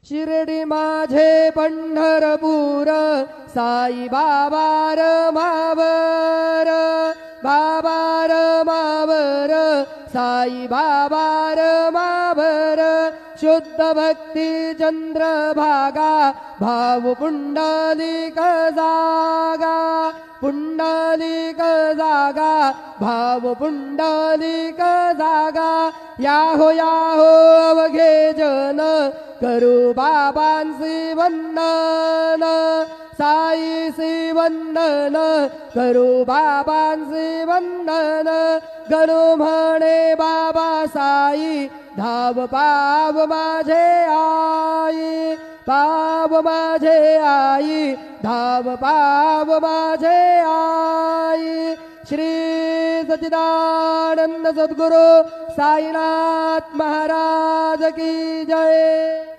शिर्डी माझे पंढरपूर साई बाबा रमावर बाबा रमावर साई बाबा रमावर शुद्ध भक्ती चंद्रभागा भाव पुंडलिक जागा पुंडलिक जागा भाव पुंडलिक जागा याहो अवघे जन करू बाबांसी वंदन साईसी वंदन करू बाबांसी वंदन गणू म्हणे बाबा साई धाव पाव माझे आई पाव माझे आई धाव पाव माझे आई श्री सच्चिदानंद सद्गुरु साईनाथ महाराज की जय।